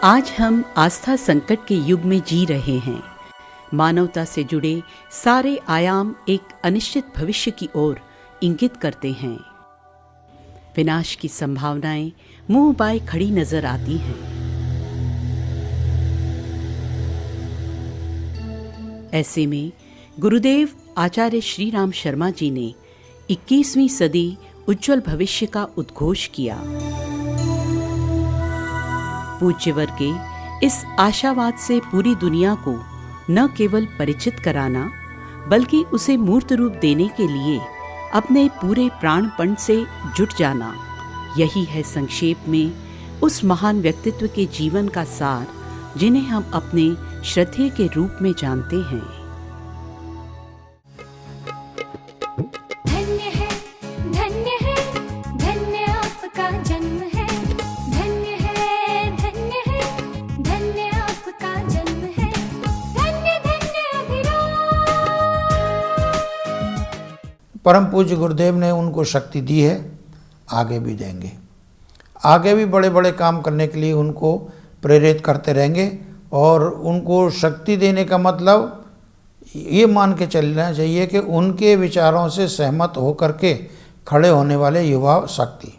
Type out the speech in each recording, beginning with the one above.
आज हम आस्था संकट के युग में जी रहे हैं। मानवता से जुड़े सारे आयाम एक अनिश्चित भविष्य की ओर इंगित करते हैं। विनाश की संभावनाएं मुंह बाए खड़ी नजर आती हैं। ऐसे में गुरुदेव आचार्य श्री राम शर्मा जी ने 21वीं सदी उज्जवल भविष्य का उद्घोष किया। पूज्यवर के इस आशावाद से पूरी दुनिया को न केवल परिचित कराना बल्कि उसे मूर्त रूप देने के लिए अपने पूरे प्राणपण से जुट जाना, यही है संक्षेप में उस महान व्यक्तित्व के जीवन का सार जिन्हें हम अपने श्रद्धेय के रूप में जानते हैं। परम पूज्य गुरुदेव ने उनको शक्ति दी है, आगे भी देंगे। आगे भी बड़े बड़े काम करने के लिए उनको प्रेरित करते रहेंगे। और उनको शक्ति देने का मतलब ये मान के चलना चाहिए कि उनके विचारों से सहमत होकर के खड़े होने वाले युवा शक्ति,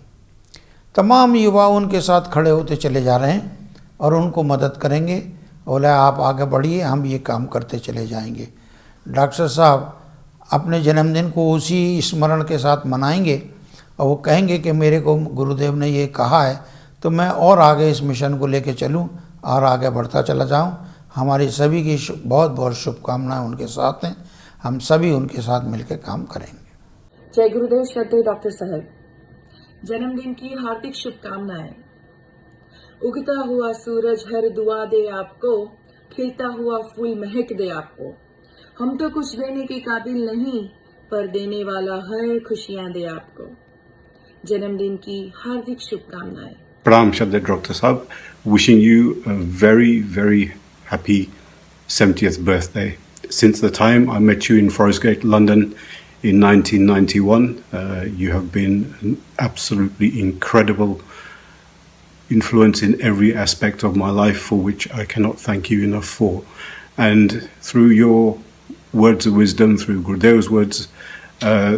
तमाम युवा उनके साथ खड़े होते चले जा रहे हैं और उनको मदद करेंगे। बोला आप आगे बढ़िए, हम ये काम करते चले जाएंगे। डॉक्टर साहब अपने जन्मदिन को उसी स्मरण के साथ मनाएंगे और वो कहेंगे कि मेरे को गुरुदेव ने ये कहा है तो मैं और आगे इस मिशन को लेके चलूं और आगे बढ़ता चला जाऊं। हमारी सभी की बहुत बहुत शुभकामनाएं उनके साथ हैं। हम सभी उनके साथ मिलकर काम करेंगे। जय गुरुदेव। श्रद्धेय डॉक्टर साहब, जन्मदिन की हार्दिक शुभकामनाएं। उगता हुआ सूरज हर दुआ दे आपको, खिलता हुआ फूल महक दे आपको। हम तो कुछ देने के काबिल नहीं, पर देने वाला हर खुशियां दे आपको। जन्मदिन की हार्दिक शुभकामनाएं। प्रणाम श्रद्धेय डॉक्टर साहब, wishing you a very, very happy 70th birthday. Since the time I met you in Forest Gate, London in 1991, you have been an absolutely incredible influence in every aspect of my life, for which I cannot thank you enough for. And through your words of wisdom, through Gurudev's words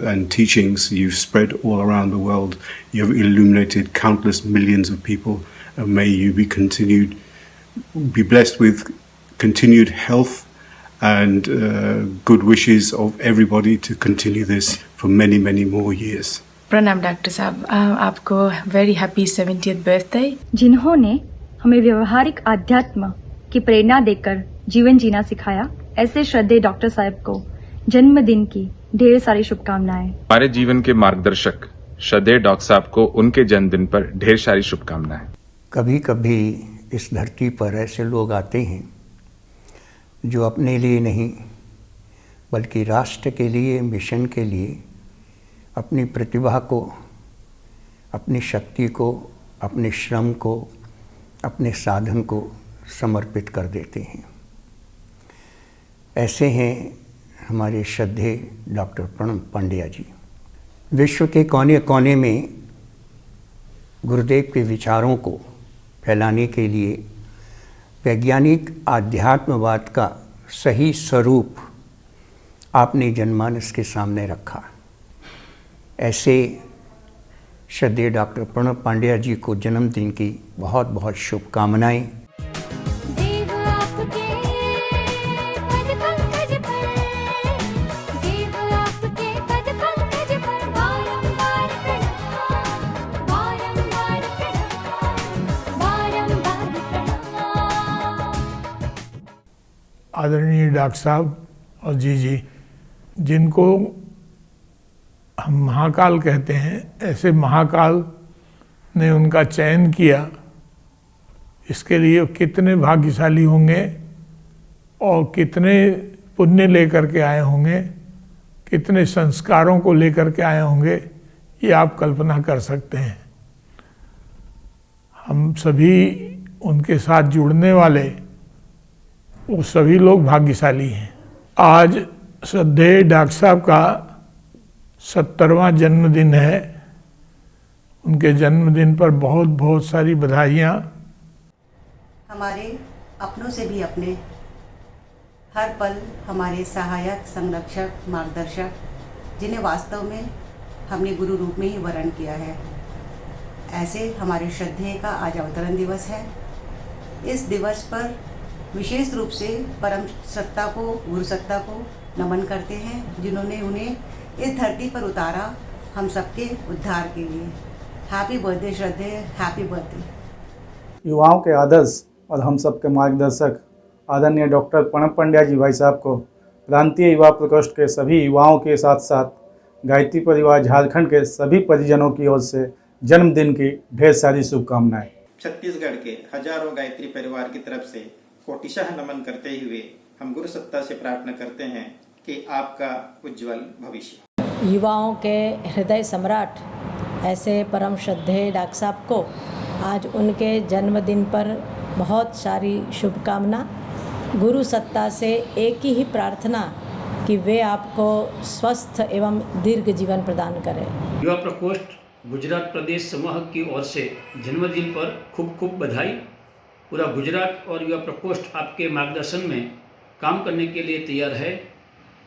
and teachings you've spread all around the world, you have illuminated countless millions of people. May you be blessed with continued health and good wishes of everybody to continue this for many, many more years. प्रणाम doctor साहब, आपको very happy 70th birthday. जिन्होंने हमें व्यवहारिक आध्यात्म की प्रेरणा देकर जीवन जीना सिखाया, ऐसे श्रद्धेय डॉक्टर साहब को जन्मदिन की ढेर सारी शुभकामनाएं। हमारे जीवन के मार्गदर्शक श्रद्धेय डॉक्टर साहब को उनके जन्मदिन पर ढेर सारी शुभकामनाएं। कभी कभी इस धरती पर ऐसे लोग आते हैं जो अपने लिए नहीं बल्कि राष्ट्र के लिए, मिशन के लिए अपनी प्रतिभा को, अपनी शक्ति को, अपने श्रम को, अपने साधन को समर्पित कर देते हैं। ऐसे हैं हमारे श्रद्धेय डॉक्टर प्रणब पांड्या जी। विश्व के कोने कोने में गुरुदेव के विचारों को फैलाने के लिए वैज्ञानिक आध्यात्मवाद का सही स्वरूप आपने जनमानस के सामने रखा। ऐसे श्रद्धेय डॉक्टर प्रणब पांड्या जी को जन्मदिन की बहुत बहुत शुभकामनाएं। आदरणीय डॉक्टर साहब और जी जिनको हम महाकाल कहते हैं, ऐसे महाकाल ने उनका चयन किया, इसके लिए कितने भाग्यशाली होंगे और कितने पुण्य लेकर के आए होंगे, कितने संस्कारों को लेकर के आए होंगे, ये आप कल्पना कर सकते हैं। हम सभी उनके साथ जुड़ने वाले वो सभी लोग भाग्यशाली हैं। आज श्रद्धेय डॉक्टर साहब का 70वां जन्मदिन है। उनके जन्मदिन पर बहुत बहुत सारी बधाइयाँ। हमारे अपनों से भी अपने, हर पल हमारे सहायक, संरक्षक, मार्गदर्शक, जिन्हें वास्तव में हमने गुरु रूप में ही वर्ण किया है। ऐसे हमारे श्रद्धेय का आज अवतरण दिवस है। इस दिवस पर विशेष रूप से परम सत्ता को, गुरु सत्ता को नमन करते हैं, जिन्होंने उन्हें इस धरती पर उतारा हम सबके उद्धार के लिए। हैप्पी बर्थडे श्रद्धेय, हैप्पी बर्थडे। युवाओं के आदर्श और हम सबके मार्गदर्शक आदरणीय डॉक्टर प्रणब पंड्या जी भाई साहब को प्रांतीय युवा प्रकोष्ठ के सभी युवाओं के साथ साथ गायत्री परिवार झारखंड के सभी परिजनों की ओर से जन्मदिन की ढेर सारी शुभकामनाएं। छत्तीसगढ़ के हजारों गायत्री परिवार की तरफ से कोटिशः नमन करते हुए हम गुरु सत्ता से प्रार्थना करते हैं कि आपका उज्जवल भविष्य। युवाओं के हृदय सम्राट ऐसे परम श्रद्धेय डॉक्टर साहब को आज उनके जन्मदिन पर बहुत सारी शुभकामना। गुरु सत्ता से एक ही प्रार्थना कि वे आपको स्वस्थ एवं दीर्घ जीवन प्रदान करें। युवा प्रकोष्ठ गुजरात प्रदेश समूह की ओर से जन्मदिन पर खूब खूब बधाई। पूरा गुजरात और युवा प्रकोष्ठ आपके मार्गदर्शन में काम करने के लिए तैयार है।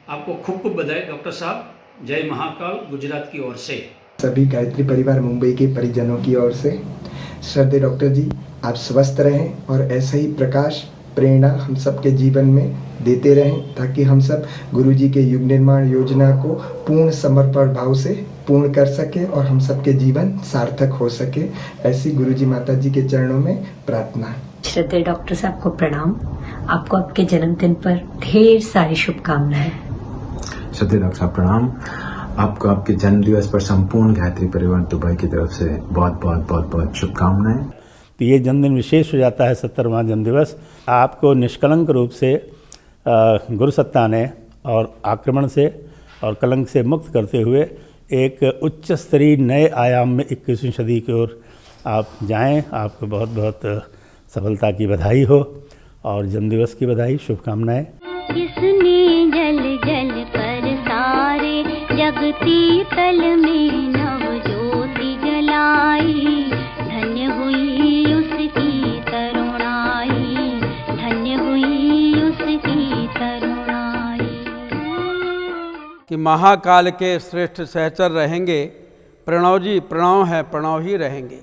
आपको खूब खूब बधाई डॉक्टर साहब। जय महाकाल गुजरात की ओर से। सभी गायत्री परिवार मुंबई के परिजनों की ओर से श्रद्धेय डॉक्टर जी, आप स्वस्थ रहें और ऐसा ही प्रकाश प्रेरणा हम सबके जीवन में देते रहें, ताकि हम सब गुरु जी के युग निर्माण योजना को पूर्ण समर्पण भाव से पूर्ण कर सके और हम सबके जीवन सार्थक हो सके। ऐसी गुरु जी माता जी के चरणों में प्रार्थना। श्रद्धेय डॉक्टर साहब को प्रणाम। आपको आपके जन्मदिन पर ढेर सारी शुभकामनाएं। श्रद्धेय डॉक्टर साहब प्रणाम। आपको आपके जन्म दिवस पर संपूर्ण गायत्री परिवार दुबई की तरफ से बहुत बहुत बहुत बहुत शुभकामनाएं। तो ये जन्मदिन विशेष हो जाता है 70वां जन्मदिवस। आपको निष्कलंक रूप से गुरु सत्ता ने और आक्रमण से और कलंक से मुक्त करते हुए एक उच्च स्तरीय नए आयाम में 21वीं सदी की ओर आप जाएं। आपको बहुत बहुत सफलता की बधाई हो और जन्मदिवस की बधाई, शुभकामनाएं। जिसने जल जल पर सारे जगती तल में नव ज्योति जलाई, धन्य हुई उसकी तरुणाई, धन्य हुई उसकी तरुणाई। कि महाकाल के श्रेष्ठ सहचर रहेंगे, प्रणव जी प्रणव है, प्रणव ही रहेंगे।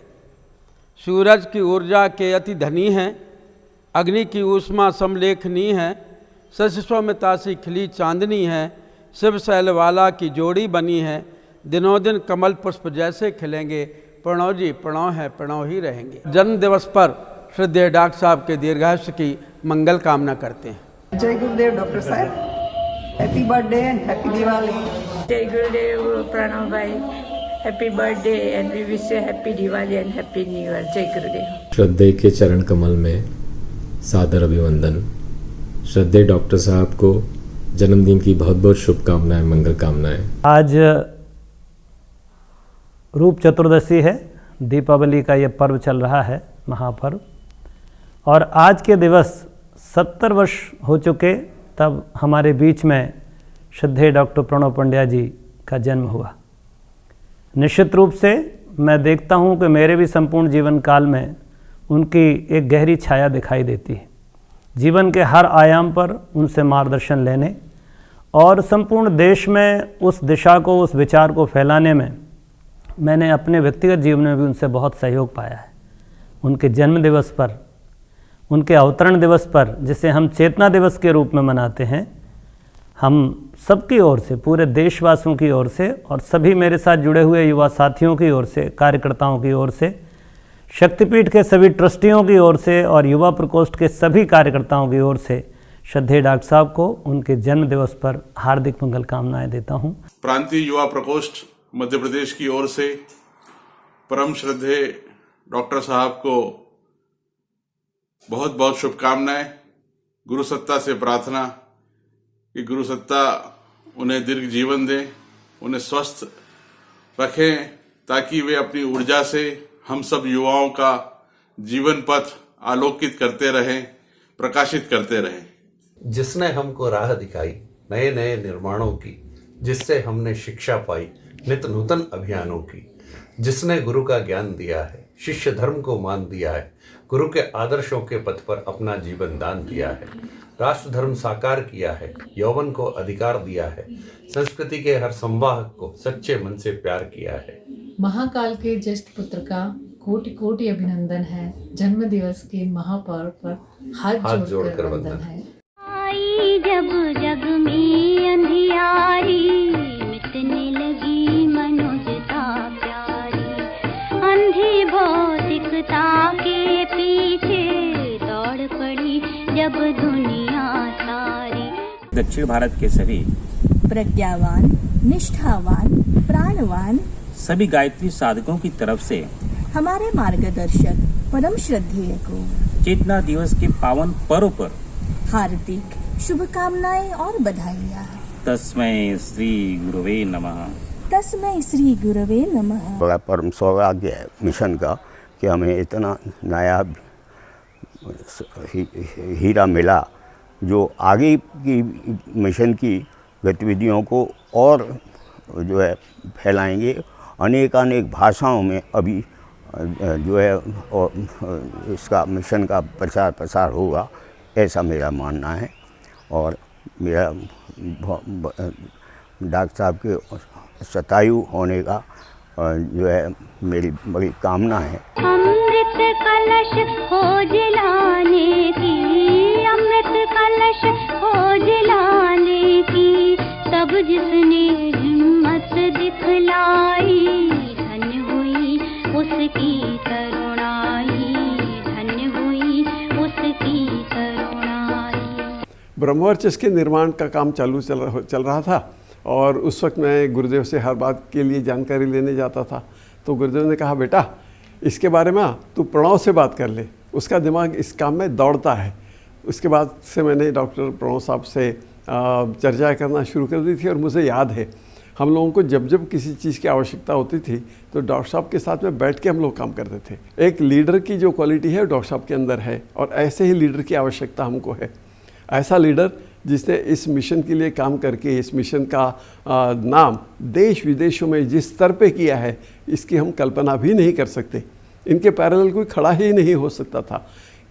सूरज की ऊर्जा के अति धनी हैं, अग्नि की ऊष्मा समलेखनी है, सस्यस्वमिता सी खिली चांदनी है, शिव शैलवाला की जोड़ी बनी है, दिनों दिन कमल पुष्प जैसे खिलेंगे, प्रणव जी प्रणव है, प्रणव ही रहेंगे। जन्म दिवस पर श्रद्धेय डॉक्टर साहब के दीर्घायुष्य की मंगल कामना करते हैं। जय गुरुदेव डॉक्टर साहब, happy birthday and happy Diwali. जय गुरुदेव प्रणव भाई, happy birthday and we wish you happy Diwali and happy new year. जय गुरुदेव। श्रद्धेय के चरण कमल में सादर अभिवंदन। श्रद्धेय डॉक्टर साहब को जन्मदिन की बहुत बहुत शुभकामनाएं, मंगल कामनाएं। आज रूप चतुर्दशी है, दीपावली का ये पर्व चल रहा है, महापर्व। और आज के दिवस 70 वर्ष हो चुके तब हमारे बीच में श्रद्धेय डॉक्टर प्रणव पंड्या जी का जन्म हुआ। निश्चित रूप से मैं देखता हूँ कि मेरे भी संपूर्ण जीवन काल में उनकी एक गहरी छाया दिखाई देती है। जीवन के हर आयाम पर उनसे मार्गदर्शन लेने और संपूर्ण देश में उस दिशा को, उस विचार को फैलाने में मैंने अपने व्यक्तिगत जीवन में भी उनसे बहुत सहयोग पाया है। उनके जन्म दिवस पर, उनके अवतरण दिवस पर, जिसे हम चेतना दिवस के रूप में मनाते हैं, हम सबकी ओर से, पूरे देशवासियों की ओर से और सभी मेरे साथ जुड़े हुए युवा साथियों की ओर से, कार्यकर्ताओं की ओर से, शक्तिपीठ के सभी ट्रस्टियों की ओर से और युवा प्रकोष्ठ के सभी कार्यकर्ताओं की ओर से श्रद्धेय डॉक्टर साहब को उनके जन्म दिवस पर हार्दिक मंगल कामनाएं देता हूं। प्रांतीय युवा प्रकोष्ठ मध्य प्रदेश की ओर से परम श्रद्धेय डॉक्टर साहब को बहुत बहुत शुभकामनाएं। गुरु सत्ता से प्रार्थना कि गुरु सत्ता उन्हें दीर्घ जीवन दें, उन्हें स्वस्थ रखें, ताकि वे अपनी ऊर्जा से हम सब युवाओं का जीवन पथ आलोकित करते रहें, प्रकाशित करते रहें। जिसने हमको राह दिखाई नए नए निर्माणों की, जिससे हमने शिक्षा पाई नित नूतन अभियानों की, जिसने गुरु का ज्ञान दिया है शिष्य धर्म को मान दिया है, गुरु के आदर्शों के पथ पर अपना जीवन दान दिया है, राष्ट्र धर्म साकार किया है, यौवन को अधिकार दिया है, संस्कृति के हर संवाहक को सच्चे मन से प्यार किया है। महाकाल के ज्येष्ठ पुत्र का कोटि कोटि अभिनंदन है। जन्म दिवस के महापर्व पर हाथ जोड़कर वंदन है। आई जब जग में अंधियारी, मिटने लगी मनुष्यता प्यारी, अंधी भौतिकता के पीछे दौड़ पड़ी जब दुनिया सारी। दक्षिण भारत के सभी प्रज्ञावान, निष्ठावान, प्राणवान सभी गायत्री साधकों की तरफ से हमारे मार्गदर्शक परम श्रद्धेय को चेतना दिवस के पावन पर्व पर हार्दिक शुभकामनाएं और बधाइयाँ। तस्मै श्री गुरुवे नमः। तस्मै श्री गुरुवे नमः। बड़ा परम सौभाग्य है मिशन का कि हमें इतना नायाब हीरा मिला जो आगे की मिशन की गतिविधियों को और जो है फैलाएंगे। अनेक भाषाओं में अभी जो है इसका मिशन का प्रचार प्रसार होगा, ऐसा मेरा मानना है। और मेरा डॉक्टर साहब के शतायु होने का जो है मेरी बड़ी कामना है। अमृत कलश हो जलाने की, अमृत कलश हो जलाने की, तब जिसने हिम्मत दिखलाई, धन्य हुई उसकी तरुणाई, धन्य हुई उसकी तरुणाई। ब्रह्मवर्चस्व के निर्माण का काम चल रहा था और उस वक्त मैं गुरुदेव से हर बात के लिए जानकारी लेने जाता था। तो गुरुदेव ने कहा, बेटा इसके बारे में तू प्रणव से बात कर ले, उसका दिमाग इस काम में दौड़ता है। उसके बाद से मैंने डॉक्टर प्रणव साहब से चर्चा करना शुरू कर दी थी। और मुझे याद है हम लोगों को जब जब किसी चीज़ की आवश्यकता होती थी तो डॉक्टर साहब के साथ में बैठ के हम लोग काम करते थे। एक लीडर की जो क्वालिटी है डॉक्टर साहब के अंदर है और ऐसे ही लीडर की आवश्यकता हमको है। ऐसा लीडर जिसने इस मिशन के लिए काम करके इस मिशन का नाम देश विदेशों में जिस स्तर पे किया है, इसकी हम कल्पना भी नहीं कर सकते। इनके पैरेलल कोई खड़ा ही नहीं हो सकता था।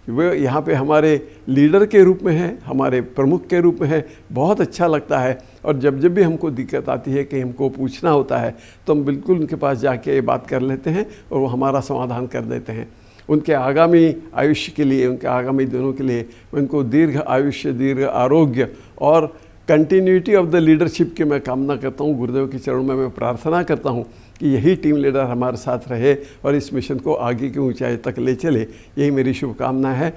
वे यहाँ पे हमारे लीडर के रूप में है, हमारे प्रमुख के रूप में है। बहुत अच्छा लगता है। और जब जब भी हमको दिक्कत आती है कि हमको पूछना होता है तो हम बिल्कुल उनके पास जाके बात कर लेते हैं और वो हमारा समाधान कर देते हैं। उनके आगामी आयुष्य के लिए, उनके आगामी दिनों के लिए उनको दीर्घ आयुष्य, दीर्घ आरोग्य और कंटिन्यूटी ऑफ द लीडरशिप की मैं कामना करता हूँ। गुरुदेव के चरणों में मैं प्रार्थना करता हूँ कि यही टीम लीडर हमारे साथ रहे और इस मिशन को आगे की ऊंचाई तक ले चले। यही मेरी शुभकामना है।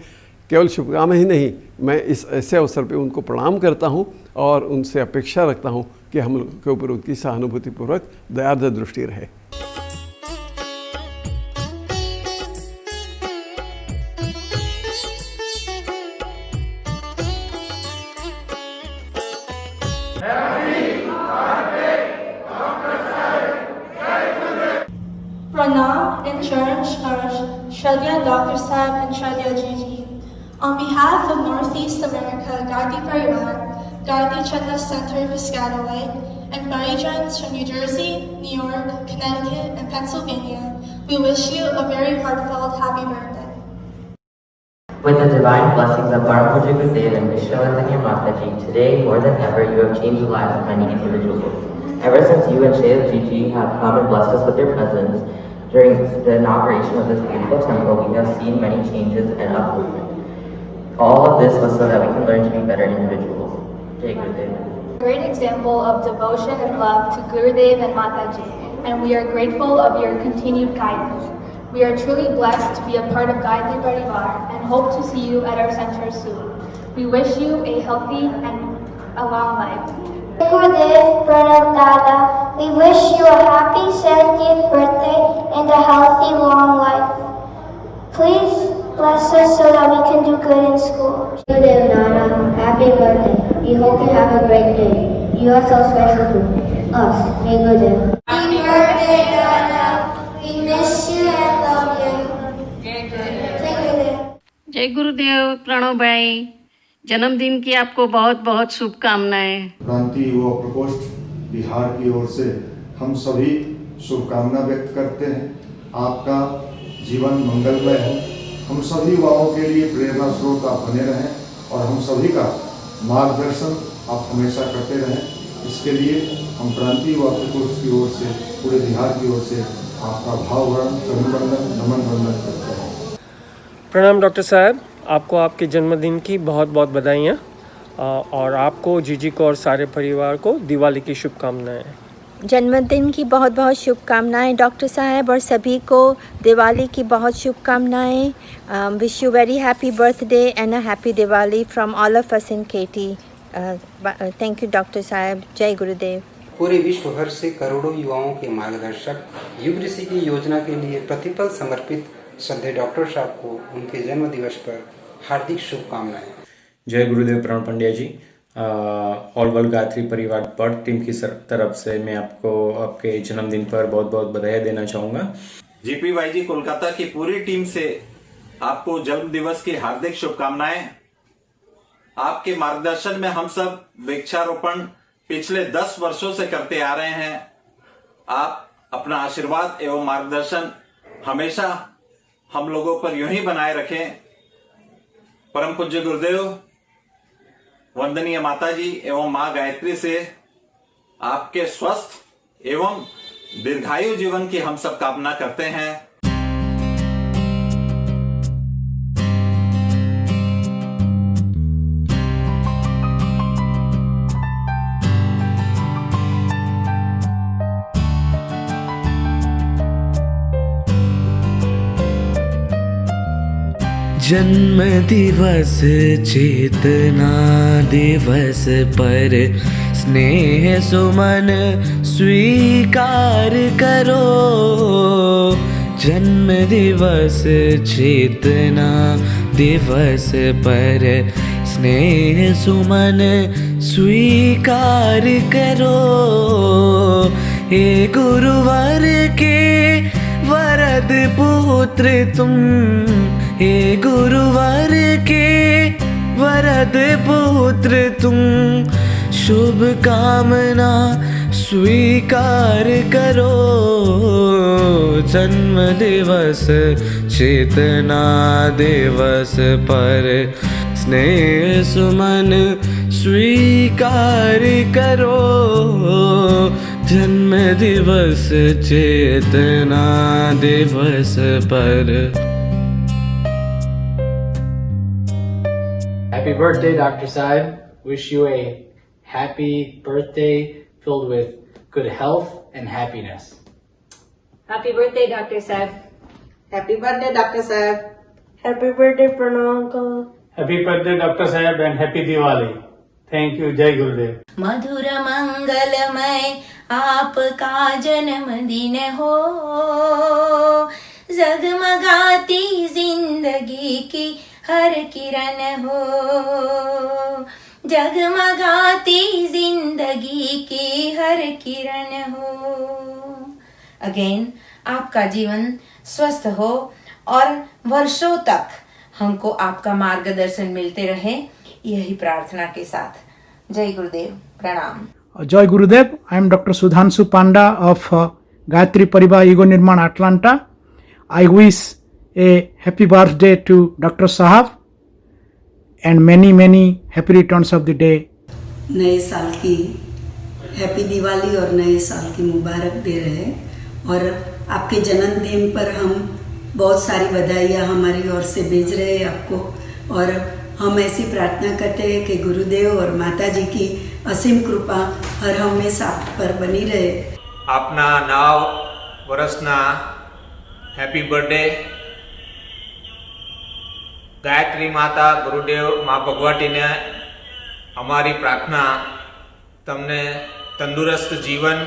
केवल शुभकामना ही नहीं, मैं इस ऐसे अवसर पे उनको प्रणाम करता हूँ और उनसे अपेक्षा रखता हूँ कि हम लोग के ऊपर उनकी सहानुभूतिपूर्वक दयार्द्र दृष्टि रहे। Pranam and Charan Shraddha Dr. Sahib and Shraddha Gigi. On behalf of Northeast America, Gayatri Parivar, Gayatri Chetna Center Piscataway, and Parijans from New Jersey, New York, Connecticut, and Pennsylvania, we wish you a very heartfelt happy birthday. With the divine blessings of Parama Pujya Gurudev and Vishwavardhani Mataji, today more than ever you have changed the lives of many individuals. Ever since you and Shraddha Gigi have come and blessed us with your presence during the inauguration of this beautiful temple, we have seen many changes and upliftment. All of this was so that we can learn to be better individuals. Jai Gurudev. Great example of devotion and love to Gurudev and Mataji, and we are grateful of your continued guidance. We are truly blessed to be a part of Gayatri Parivar and hope to see you at our center soon. We wish you a healthy and a long life. Gurudev Pranav Dada, we wish you a happy 70th birthday and a healthy long life. Please bless us so that we can do good in school. Gurudev Dada, happy birthday. We hope you have a great day. You are so special to us. Jai Gurudev. Happy birthday, Dada. We miss you and love you. Jai Gurudev. जय गुरुदेव प्रणव भाई, जन्मदिन की आपको बहुत बहुत शुभकामनाएं। प्रांतीय युवा प्रकोष्ठ बिहार की ओर से हम सभी शुभकामना व्यक्त करते हैं। आपका जीवन मंगलमय हो, हम सभी युवाओं के लिए प्रेरणा स्रोत आप बने रहें और हम सभी का मार्गदर्शन आप हमेशा करते रहें। इसके लिए हम प्रांतीय युवा कोष की ओर से, पूरे बिहार की ओर से आपका भाववंदन, अभिवंदन, नमन वंदन करते हैं। प्रणाम डॉक्टर साहब, आपको आपके जन्मदिन की बहुत बहुत बधाइयाँ और आपको, जीजी को और सारे परिवार को दिवाली की शुभकामनाएं। जन्मदिन की बहुत बहुत शुभकामनाएं डॉक्टर साहब, और सभी को दिवाली की बहुत शुभकामनाएं। Wish you very happy birthday and a happy Diwali from all of us in KT. Thank you doctor साहब। जय गुरुदेव। पूरे विश्व भर से करोड़ों युवाओं के मार्गदर्शक युग ऋषि की योजना के लिए प्रतिपल समर्पित श्रद्धेय डॉक्टर साहब को उनके जन्म दिवस पर हार्दिक शुभकामनाएं। जय गुरुदेव प्रणव पंड्या जी। ऑल वर्ल्ड गायत्री परिवार पर्ट टीम की तरफ से मैं आपको आपके जन्मदिन पर बहुत बहुत बधाई देना चाहूँगा। जीपीवाईजी कोलकाता की पूरी टीम से आपको जन्म दिवस की हार्दिक शुभकामनाएं। आपके मार्गदर्शन में हम सब वृक्षारोपण पिछले 10 वर्षों से करते आ रहे हैं। आप अपना आशीर्वाद एवं मार्गदर्शन हमेशा हम लोगों पर यूं ही बनाए रखें। परम पूज्य गुरुदेव, वंदनीय माता जी एवं मां गायत्री से आपके स्वस्थ एवं दीर्घायु जीवन की हम सब कामना करते हैं। जन्म दिवस चेतना दिवस पर स्नेह सुमन स्वीकार करो। जन्म दिवस चेतना दिवस पर स्नेह सुमन स्वीकार करो। हे गुरुवर के वरद पुत्र तुम, हे गुरुवर के वरद पुत्र तुम, शुभ कामना स्वीकार करो। जन्म दिवस चेतना दिवस पर स्नेह सुमन स्वीकार करो। जन्म दिवस चेतना दिवस पर। Happy birthday, Dr. Saib. Wish you a happy birthday filled with good health and happiness. Happy birthday, Dr. Saib. Happy birthday, Dr. Saib. Happy birthday, Pranav uncle. Happy birthday, Dr. Saib, and happy Diwali. Thank you. Jai Gurudev. मधुर मंगलमय आपका जन्मदिन हो, जगमगाती जिंदगी की हर किरण हो, जगमगाती जिंदगी की हर किरण हो। अगेन आपका जीवन स्वस्थ हो और वर्षों तक हमको आपका मार्गदर्शन मिलते रहे, यही प्रार्थना के साथ। जय गुरुदेव। प्रणाम। जय गुरुदेव। I am doctor Sudhanshu Panda of Gayatri परिवार ईगो निर्माण Atlanta. I wish a happy birthday to Dr. Sahab and many happy returns of the day. नए साल की हैप्पी दिवाली और नए साल की मुबारक दे रहे हैं और आपके जन्मदिन पर हम बहुत सारी बधाइयाँ हमारी ओर से भेज रहे हैं आपको और हम ऐसी प्रार्थना करते हैं कि गुरुदेव और माता जी की असीम कृपा हर हमेशा आप पर बनी रहे। अपना 9 वर्षना हैप्पी बर्थडे गायत्री माता गुरुदेव माँ भगवती ने अमारी प्रार्थना तमने तंदुरस्त जीवन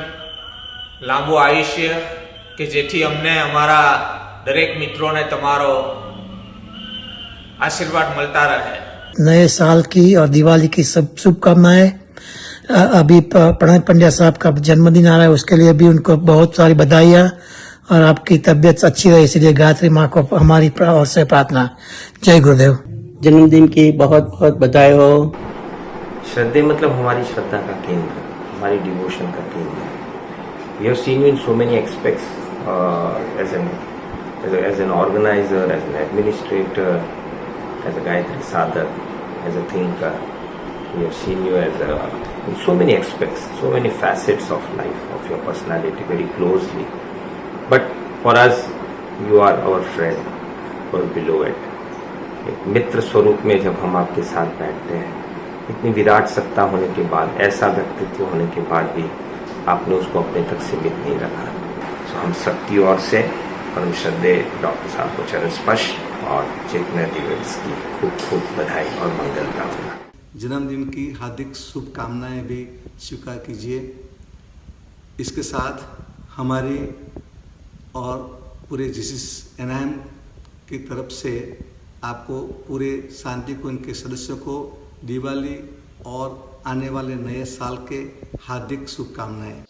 लांबू आयुष्य के जेठी अमने अमारा दरेक मित्रों ने तमारो आशीर्वाद मिलता रहे। नए साल की और दिवाली की सब शुभकामनाएं। अभी प्रणव पंड्या साहब का जन्मदिन आ रहा है, उसके लिए भी उनको बहुत सारी बधाइयाँ और आपकी तबीयत अच्छी रहे, इसलिए गायत्री माँ को हमारी ओर से प्रार्थना। जय गुरुदेव। जन्मदिन की बहुत बहुत बधाई हो। श्रद्धे मतलब हमारी श्रद्धा का केंद्र, हमारी डिवोशन का केंद्र। We have seen you in so many aspects as an as an organizer, as an administrator, as a Gayatri Sadhak, as a thinker. We have seen you as in so many aspects, so many facets of life, of your personality very closely. But for us, you are our friend, our beloved. एक मित्र स्वरूप में जब हम आपके साथ बैठते हैं, इतनी विराट सत्ता होने के बाद, ऐसा व्यक्तित्व होने के बाद भी आपने उसको अपने तक सीमित नहीं रखा। तो हम सबकी ओर से परम श्रद्धेय डॉक्टर साहब को चरण स्पर्श और चेतना दिवस की खूब खूब बधाई और मंगल कामना। जन्मदिन की हार्दिक शुभकामनाएं भी स्वीकार कीजिए। इसके साथ हमारी और पूरे जीसीस एनआईएम की तरफ से आपको पूरे शांति कुंज के सदस्यों को दिवाली और आने वाले नए साल के हार्दिक शुभकामनाएं।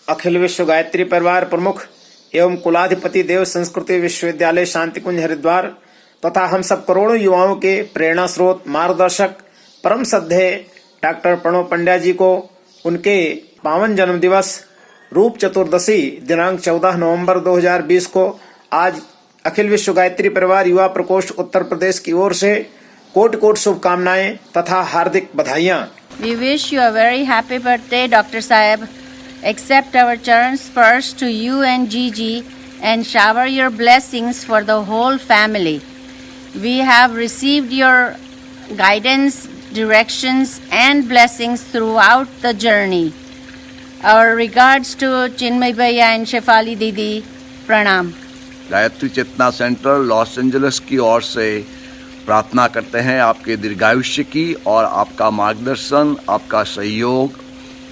अखिल विश्व गायत्री परिवार प्रमुख एवं कुलाधिपति देव संस्कृति विश्वविद्यालय शांति कुंज हरिद्वार तथा हम सब करोड़ों युवाओं के प्रेरणा स्रोत मार्गदर्शक परम श्रद्धेय डॉक्टर प्रणव पंड्या जी को उनके पावन जन्म दिवस रूप चतुर्दशी दिनांक 14 नवंबर 2020 को आज अखिल विश्व गायत्री परिवार युवा प्रकोष्ठ उत्तर प्रदेश की ओर से कोटि कोटि शुभकामनाएं तथा हार्दिक बधाइयां। We wish you a very happy birthday, Dr. Sahab. Accept our charan spursh to you and Gigi and shower your blessings for the whole family. We have received your guidance, directions and blessings throughout the journey. Our regards to Chinmay Bhaiya and Shefali Didi. Pranam. Gayatri Chetna centre Los Angeles ओर से प्रार्थना करते हैं आपके दीर्घायुष्य की और आपका मार्गदर्शन, आपका सहयोग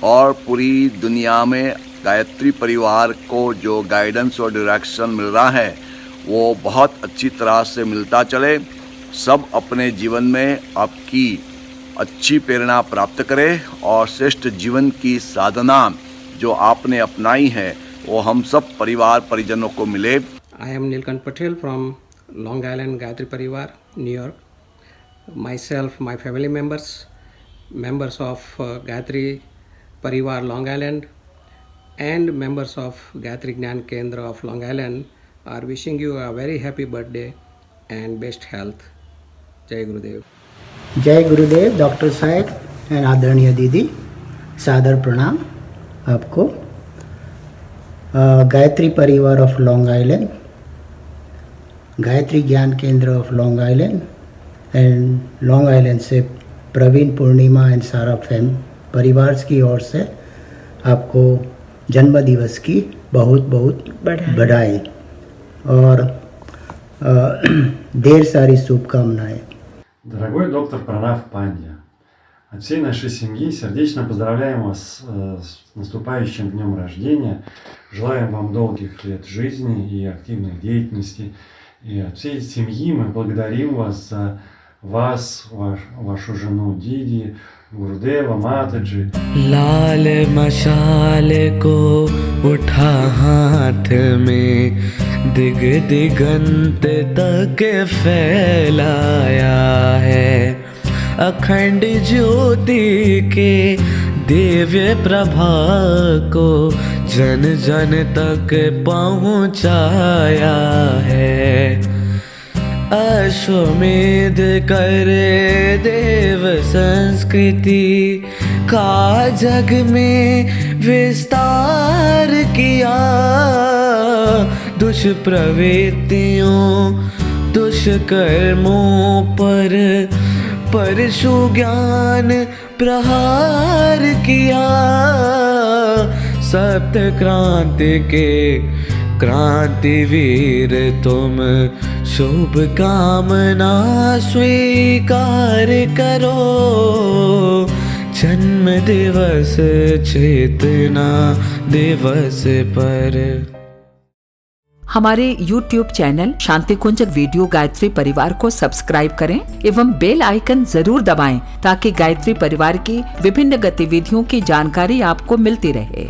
और पूरी दुनिया में गायत्री परिवार को जो गाइडेंस और डायरेक्शन मिल रहा है वो बहुत अच्छी तरह से मिलता चले। सब अपने जीवन में आपकी अच्छी प्रेरणा प्राप्त करें और श्रेष्ठ जीवन की साधना जो आपने अपनाई है वो हम सब परिवार परिजनों को मिले। I am Nilkant Patel from Long Island Gayatri Parivar, New York. Myself, my family members of Gayatri Parivar Long Island and members of Gayatri Gnan Kendra of Long Island are wishing you a very happy birthday and best health. Jai Gurudev. जय Gurudev doctor साहब and आदरणीय दीदी, सादर प्रणाम आपको। गायत्री परिवार of long island, Gayatri ज्ञान केंद्र of long island and long island से प्रवीण, पूर्णिमा एंड सारा परिवार की ओर से आपको जन्म दिवस की बहुत बहुत बधाई और ढेर सारी शुभकामनाएं। Дорогой доктор Пранав Пандья, от всей нашей семьи сердечно поздравляем вас с наступающим днем рождения. Желаем вам долгих лет жизни и активной деятельности. И от всей семьи мы благодарим вас за вас, вашу жену Диди, गुरुदेव माताजी। लाल मशाल को उठा हाथ में, दिग दिगंत तक फैलाया है, अखंड ज्योति के दिव्य प्रभा को जन जन तक पहुँचाया है। अश्वमेध कर देव संस्कृति का जग में विस्तार किया, दुष्प्रवृत्तियों दुष्कर्मों पर परशु ज्ञान प्रहार किया। सप्त क्रांति के क्रांतिवीर तुम, शुभ कामना स्वीकार करो। जन्म दिवस चेतना दिवस पर। हमारे YouTube चैनल शांति कुंज वीडियो गायत्री परिवार को सब्सक्राइब करें एवं बेल आइकन जरूर दबाएं ताकि गायत्री परिवार की विभिन्न गतिविधियों की जानकारी आपको मिलती रहे।